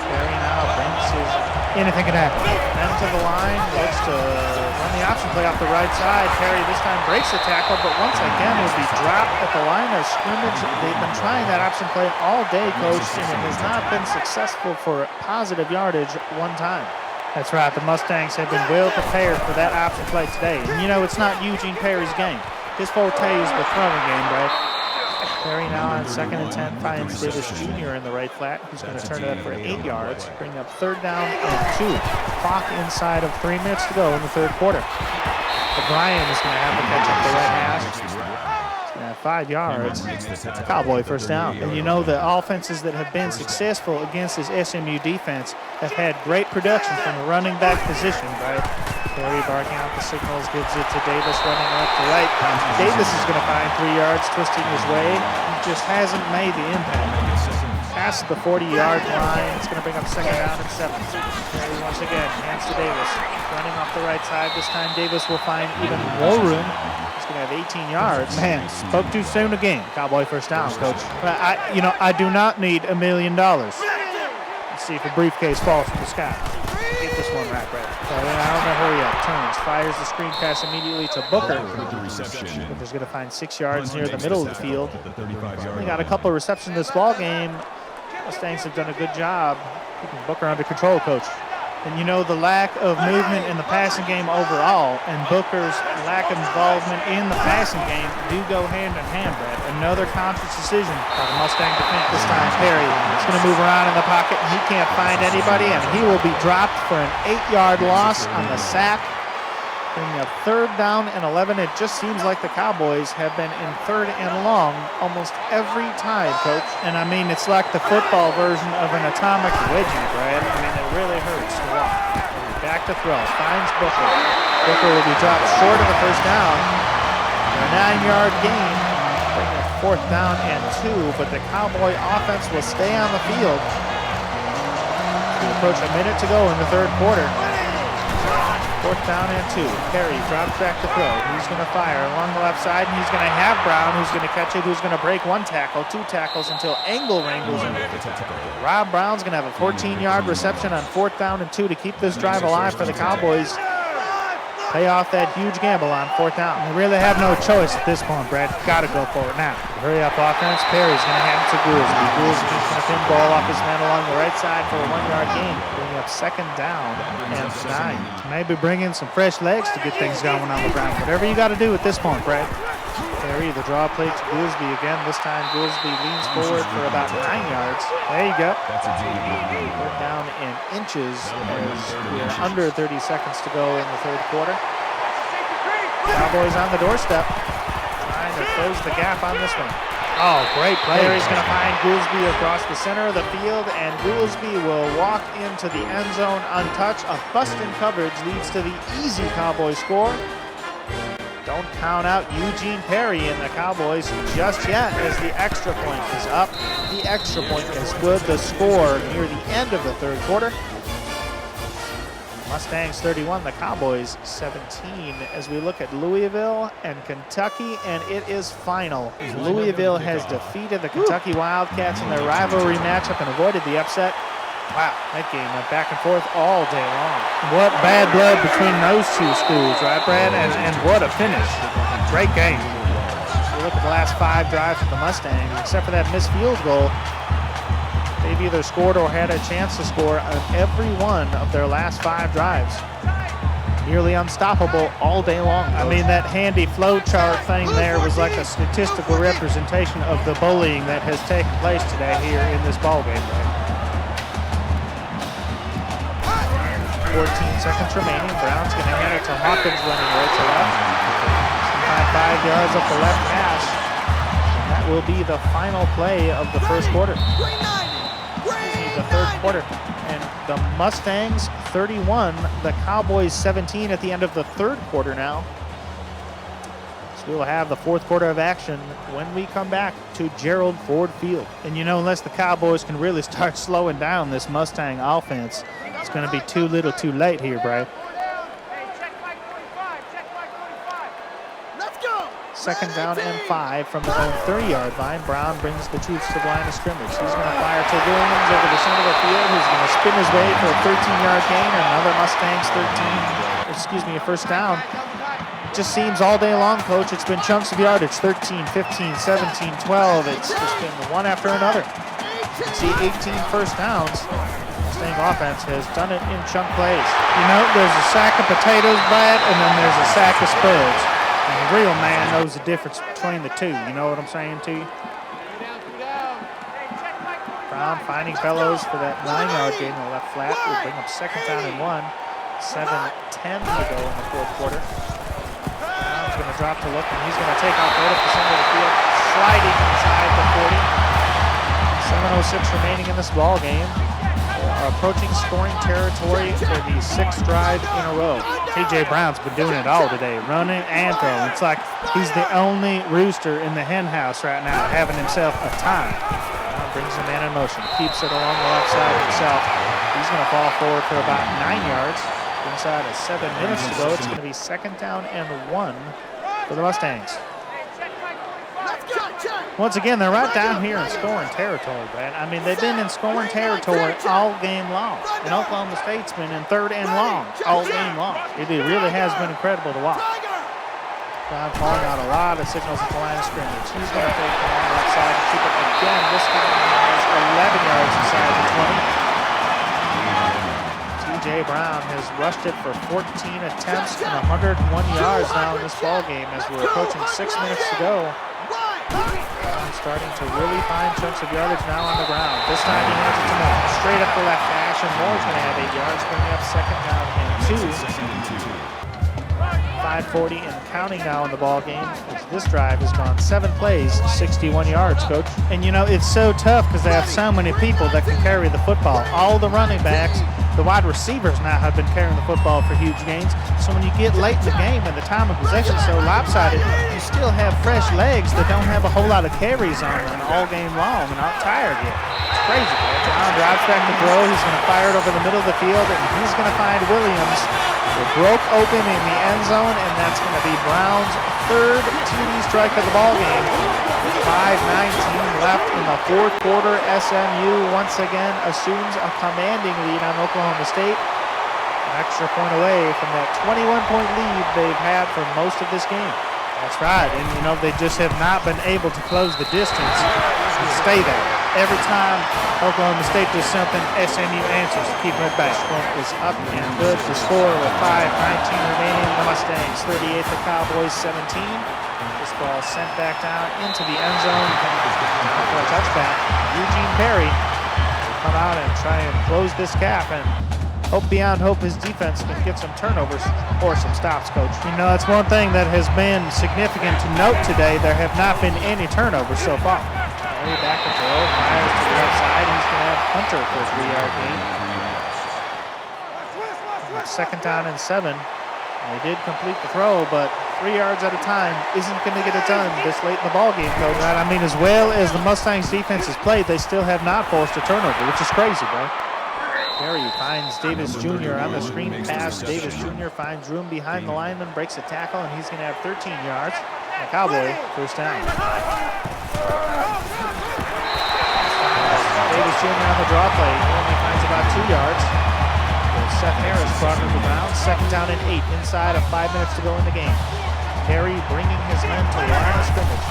Carry now, Banks is anything can happen. Then to the line, looks to run the option play off the right side. Perry this time breaks the tackle, but once again will be dropped at the line of scrimmage. They've been trying that option play all day, Coach, and it has not been successful for positive yardage one time. That's right, the Mustangs have been well prepared for that option play today. And you know, it's not Eugene Perry's game. His forte is the throwing game, Brad. Perry now on 2nd and 10 finds Davis Jr. in the right flat. He's going to turn it up for 8 yards, bring up third down and 2. Clock inside of 3 minutes to go in the third quarter. O'Brien is going to have to catch up the right hash. He's going to have 5 yards. Cowboy first down. And you know the offenses that have been successful against this SMU defense have had great production from the running back position, right? Perry barking out the signals, gives it to Davis running left to right. Davis is going to find 3 yards, twisting his way. He just hasn't made the impact. Past the 40-yard line, it's going to bring up second down and 7. Perry once again hands to Davis, running off the right side. This time Davis will find even more room. He's going to have 18 yards. Man, spoke too soon again. Cowboy first down, Coach. I do not need $1 million. Let's see if a briefcase falls from the sky. Get this one right, Brad. So, I don't know, hurry up. Turns, fires the screen pass immediately to Booker. Booker's going to find 6 yards near the middle of the field. We got a couple of receptions this ball game. Mustangs have done a good job keeping Booker under control, Coach. And you know the lack of movement in the passing game overall and Booker's lack of involvement in the passing game do go hand in hand, Brad. Another conscious decision by the Mustang defense. This time Perry is going to move around in the pocket and he can't find anybody and he will be dropped for an 8-yard loss on the sack. Bringing up third down and 11. It just seems like the Cowboys have been in third and long almost every time, Coach. And I mean, it's like the football version of an atomic wedgie, Brad. I mean, it really hurts to watch. Back to throw, finds Booker. Booker will be dropped short of the first down. A 9-yard gain. Bringing up fourth down and 2, but the Cowboy offense will stay on the field. We approach a minute to go in the third quarter. 4th down and 2. Perry drops back to throw. He's going to fire along the left side, and he's going to have Brown, who's going to catch it, who's going to break 1 tackle, 2 tackles until Engel wrangles him. Rob Brown's going to have a 14-yard reception on 4th down and 2 to keep this drive alive for the Cowboys. Pay off that huge gamble on 4th down. They really have no choice at this point, Brad. Got to go for it now. Hurry up offense. Perry's going to hand it to Goolsby. Goolsby's going to pin ball off his man along the right side for a 1-yard gain. Bring up 2nd down and 9. Maybe bring in some fresh legs to get things going on the ground. Whatever you got to do at this point, Brad. Perry, the draw play to Goolsby again. This time Goolsby leans forward for about 9 yards. There you go. 4th down in inches as we are under 30 seconds to go in the 3rd quarter. Cowboys on the doorstep, trying to close the gap on this one. Oh, great play. Perry's going to find Goolsby across the center of the field, and Goolsby will walk into the end zone untouched. A bust in coverage leads to the easy Cowboy score. Don't count out Eugene Perry and the Cowboys just yet as the extra point is up. The extra point is good. The score near the end of the 3rd quarter. Mustangs 31, the Cowboys 17 as we look at Louisville and Kentucky, and it is final. Louisville has defeated the Kentucky Wildcats in their rivalry matchup and avoided the upset. Wow, that game went back and forth all day long. What bad blood between those 2 schools, right, Brad? And what a finish. Great game. You look at the last 5 drives of the Mustangs, except for that missed field goal, they've either scored or had a chance to score on every one of their last 5 drives. Nearly unstoppable all day long. I mean, that handy flow chart thing there was like a statistical representation of the bullying that has taken place today here in this ball game, right? 14 seconds remaining. Brown's going to hand it to Hawkins running right to left. 5 yards up the left hash. And that will be the final play of the 1st quarter. The 3rd quarter. And the Mustangs 31, the Cowboys 17 at the end of the 3rd quarter now. So we'll have the 4th quarter of action when we come back to Gerald Ford Field. And you know, unless the Cowboys can really start slowing down this Mustang offense, it's going to be too little too late here, Brad. Let's go. 2nd down and 5 from their own 30-yard line. Brown brings the troops to the line of scrimmage. He's going to fire to Williams over the center of the field. He's going to spin his way for a 13-yard gain. Another Mustangs 13, a 1st down. Just seems all day long, Coach. It's been chunks of yardage, 13, 15, 17, 12. It's just been one after another. See 18 1st downs. Mustang offense has done it in chunk plays. You know, there's a sack of potatoes, Brad, and then there's a sack of spuds. And the real man knows the difference between the 2. You know what I'm saying to you? Brown finding Fellows for that 9-yard gain on the left flat. Will bring up 2nd down and 1. 7:10 to go in the 4th quarter. Brown's going to drop to look, and he's going to take off right up the center of the field, sliding inside the 40. 7:06 remaining in this ball game. Approaching scoring territory for the 6th drive in a row. T.J. Brown's been doing it all today, running and throwing. It's like he's the only rooster in the hen house right now, having himself a time. Brings the man in motion, keeps it along the left side himself. He's going to fall forward for about 9 yards. Inside of 7 minutes to go, it's going to be 2nd down and 1 for the Mustangs. Once again, they're right down here in scoring territory, Brad. I mean, they've been in scoring territory all game long. And Oklahoma State's been in 3rd and long all game long. It really has been incredible to watch. Brown calling out a lot of signals at the line of scrimmage. He's going to take it on the left side and keep it again. This time has 11 yards inside the 20. T.J. Brown has rushed it for 14 attempts and 101 yards now in this ball game as we're approaching 6 minutes to go. Brown starting to really find chunks of yardage now on the ground. This time he hands it to Moore. Straight up the left hash, and Moore's going to have 8 yards, bringing up 2nd down and 2. 5:40 and counting now in the ball game. This drive has gone 7 plays, 61 yards, Coach. And you know, it's so tough because they have so many people that can carry the football. All the running backs, the wide receivers now have been carrying the football for huge gains. So when you get late in the game and the time of possession is so lopsided, you still have fresh legs that don't have a whole lot of carries on them all game long and aren't tired yet. It's crazy, bro. Brown drives back to throw. He's going to fire it over the middle of the field, and he's going to find Williams. It broke open in the end zone, and that's going to be Brown's third TD strike of the ball game. 5:19 left in the fourth quarter. SMU once again assumes a commanding lead on Oklahoma State. An extra point away from that 21-point lead they've had for most of this game. That's right, and you know, they just have not been able to close the distance and stay there. Every time Oklahoma State does something, SMU answers, keeping it back. Point is up and good to score with 5:19 remaining. The Mustangs 38, the Cowboys 17. This ball sent back down into the end zone for a touchback. Eugene Perry will come out and try and close this gap, and hope beyond hope his defense can get some turnovers or some stops, Coach. You know, that's one thing that has been significant to note today. There have not been any turnovers so far. Perry back to throw. Myers to the left side. He's going to have Hunter for a 3-yard gain. Second down and 7. They did complete the throw, but 3 yards at a time isn't going to get it done this late in the ball game, Coach. Right, I mean, as well as the Mustangs defense has played, they still have not forced a turnover, which is crazy, bro. Perry finds Davis Jr. on the screen pass. Davis Jr. finds room behind the lineman, breaks a tackle, and he's going to have 13 yards. The Cowboy first down. Davis Jr. on the draw play. He only finds about 2 yards. Seth Harris brought him to the ground. Second down and 8 inside of 5 minutes to go in the game. Perry bringing his men to the line of scrimmage.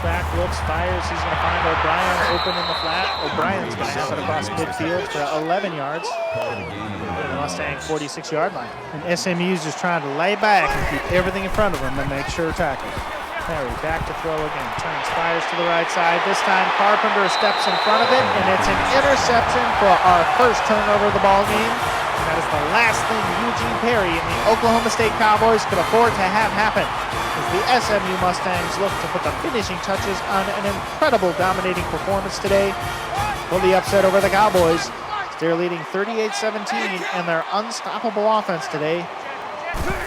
Back looks, fires. He's going to find O'Brien open in the flat. O'Brien's going to have it across midfield for 11 yards. The Mustang 46-yard line. And SMU's just trying to lay back and keep everything in front of them and make sure tackles. Perry back to throw again. Turns, fires to the right side. This time Carpenter steps in front of it, and it's an interception for our first turnover of the ball game. And that is the last thing Eugene Perry and the Oklahoma State Cowboys could afford to have happen, as the SMU Mustangs look to put the finishing touches on an incredible dominating performance today. Pull the upset over the Cowboys. They're leading 38-17, and their unstoppable offense today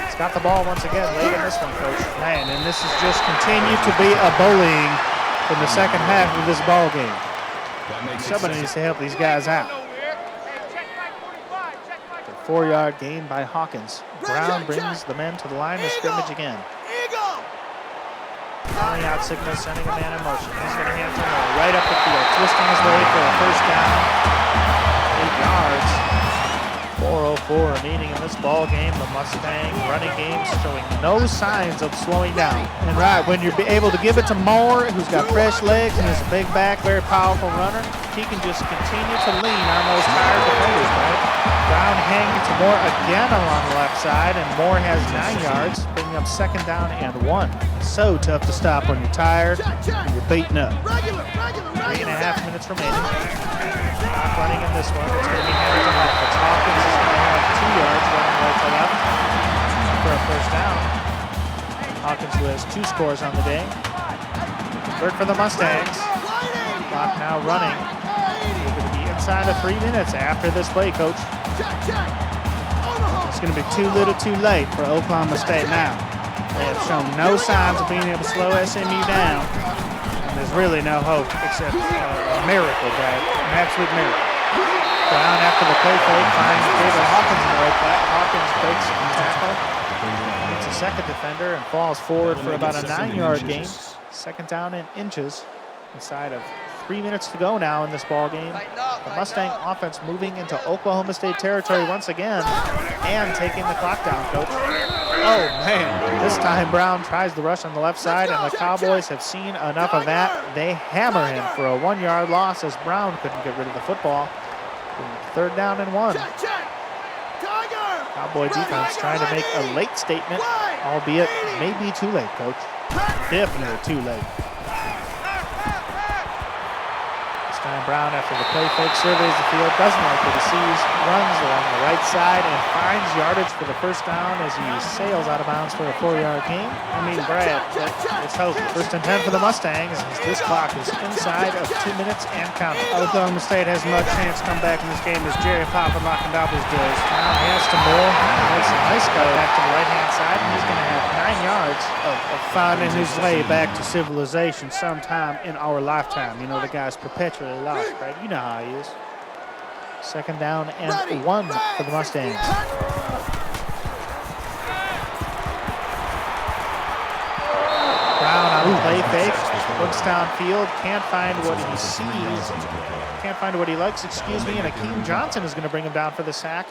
has got the ball once again late in this one, Coach. Man, and this has just continued to be a bullying from the second half of this ball game. Somebody needs to help these guys out. 4-yard gain by Hawkins. Brown brings the men to the line of scrimmage again. Calling out signals, sending a man in motion. He's going to hand to Moore right up the field, twisting his way for a first down. 8 yards. 4:04 remaining in this ball game. The Mustang running game showing no signs of slowing down. And right, when you're able to give it to Moore, who's got fresh legs and is a big back, very powerful runner, he can just continue to lean on those tired defenders, right? Brown hanging to Moore again along the left side, and Moore has 9 yards, bringing up second down and 1. So tough to stop when you're tired and you're beaten up. 3.5 minutes remaining. Not running in this one. It's going to be handed to Hawkins. Hawkins is going to have 2 yards running right to left for a first down. Hawkins, who has 2 scores on the day. Third for the Mustangs. Clock now running. We're going to be inside of 3 minutes after this play, Coach. It's going to be too little too late for Oklahoma State now. They have shown no signs of being able to slow SMU down. And there's really no hope except a miracle, Brad. An absolute miracle. Brown after the play fake finds David Hawkins in the right flat. Hawkins breaks the tackle. It's a second defender and falls forward for about a 9-yard gain. Second down and inches inside of 3 minutes to go now in this ball game. The Mustang offense moving into Oklahoma State territory once again and taking the clock down, Coach. Oh, man. This time Brown tries the rush on the left side, and the Cowboys have seen enough of that. They hammer him for a 1-yard loss as Brown couldn't get rid of the football. Third down and 1. Cowboy defense trying to make a late statement, albeit maybe too late, Coach. Definitely too late. Brown, after the play fake, surveys the field, doesn't like what he sees, runs along the right side and finds yardage for the first down as he sails out of bounds for a 4-yard gain. I mean, Brad, it's hope. First and 10 for the Mustangs as this clock is inside of 2 minutes and counting. Oklahoma State has no chance to come back in this game as Jerry Papadopoulos does. Now hands to Moore. Makes a nice go back to the right-hand side, and he's going to have 9 yards of finding his way back to civilization sometime in our lifetime. You know, the guy's perpetually lost, right? You know how he is. Second down and 1 for the Mustangs. Brown on a play fake. Looks downfield. Can't find what he sees. Can't find what he likes, excuse me. And Akeem Johnson is going to bring him down for the sack.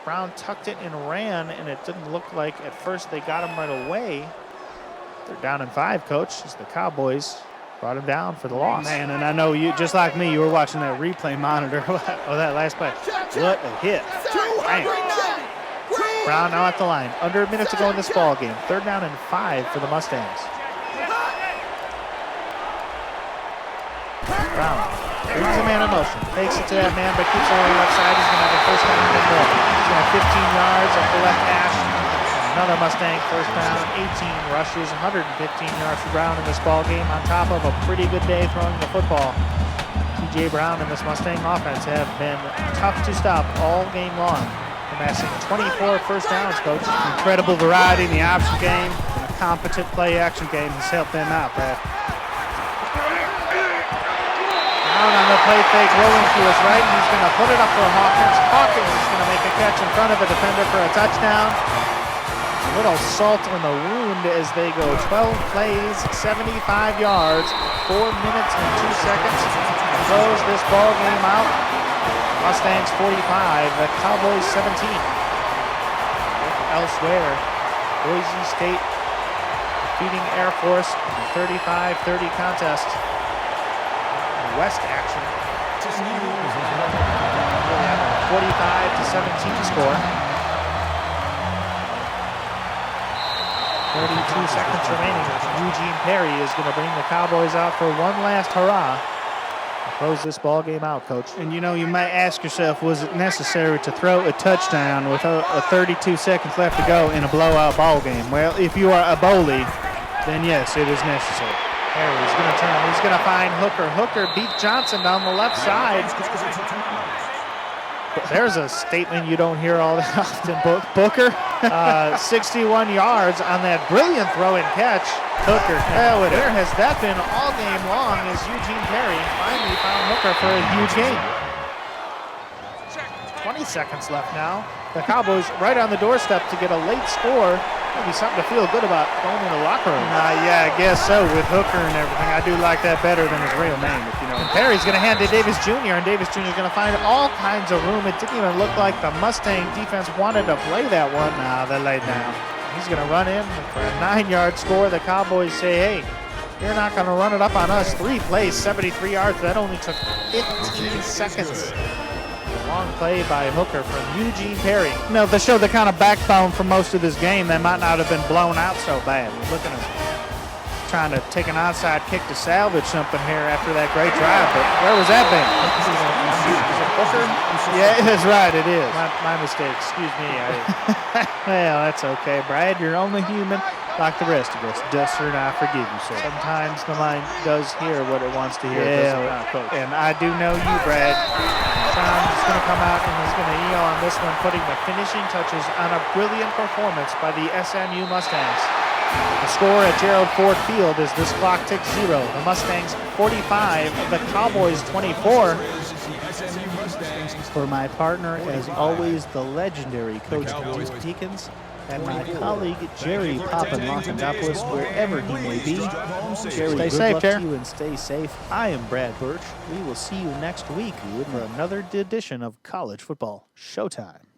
Brown tucked it and ran, and it didn't look like at first they got him right away. They're down in 5, Coach, as the Cowboys brought him down for the loss. Man, and I know you, just like me, you were watching that replay monitor of that last play. What a hit. Bang. Brown now at the line. Under a minute to go in this ball game. Third down and 5 for the Mustangs. Brown brings a man in motion. Takes it to that man, but keeps it on the left side. He's going to have a first down and more. He's going to have 15 yards up the left hash. Another Mustang first down, 18 rushes, 115 yards for Brown in this ball game, on top of a pretty good day throwing the football. T.J. Brown and this Mustang offense have been tough to stop all game long, amassing 24 first downs, Coach. Incredible variety in the option game. A competent play-action game has helped them out, Brad. Brown on the play fake, rolling to his right, and he's going to put it up for Hawkins. Hawkins is going to make a catch in front of a defender for a touchdown. A little salt in the wound as they go 12 plays, 75 yards, 4 minutes and 2 seconds to close this ball game out. Mustangs 45, the Cowboys 17. Elsewhere, Boise State defeating Air Force in a 35-30 contest. West action. 45-17 score. 32 seconds remaining. Eugene Perry is going to bring the Cowboys out for one last hurrah to close this ball game out, Coach. And you know, you might ask yourself, was it necessary to throw a touchdown with a 32 seconds left to go in a blowout ball game? Well, if you are a Bowley, then yes, it is necessary. Perry's going to turn. He's going to find Hooker. Hooker beat Johnson down the left side. There's a statement you don't hear all that often. Booker? 61 yards on that brilliant throw and catch. Hooker. Where has that been all game long as Eugene Perry finally found Hooker for a huge game. 20 seconds left now. The Cowboys right on the doorstep to get a late score. Maybe something to feel good about going in the locker room. Yeah, I guess so. With Hooker and everything, I do like that better than his real name, if you know. And Perry's going to hand to Davis Jr., and Davis Jr. is going to find all kinds of room. It didn't even look like the Mustang defense wanted to play that one. Nah, they laid down. He's going to run in for a 9-yard score. The Cowboys say, hey, you're not going to run it up on us. 3 plays, 73 yards. That only took 15 seconds. Long play by Hooker from Eugene Perry. You know, if they showed the kind of backbone for most of this game, they might not have been blown out so bad. Look at them trying to take an onside kick to salvage something here after that great drive, but where was that been? Is it Hooker? Yeah, that's right, it is. My mistake, excuse me. Well, that's okay, Brad. You're only human like the rest of us. Duster, and I forgive you, sir. Sometimes the mind does hear what it wants to hear. Yeah, and I do know you, Brad. Sean is going to come out and he's going to EO on this one, putting the finishing touches on a brilliant performance by the SMU Mustangs. The score at Gerald Ford Field as this clock ticks 0. The Mustangs 45, the Cowboys 24. For my partner, as always, the legendary Coach Peekins, and my colleague Jerry Papanlakandopoulos, wherever he may be. Jerry, stay good safe, luck Jerry. to you and stay safe. I am Brad Birch. We will see you next week for another edition of College Football Showtime.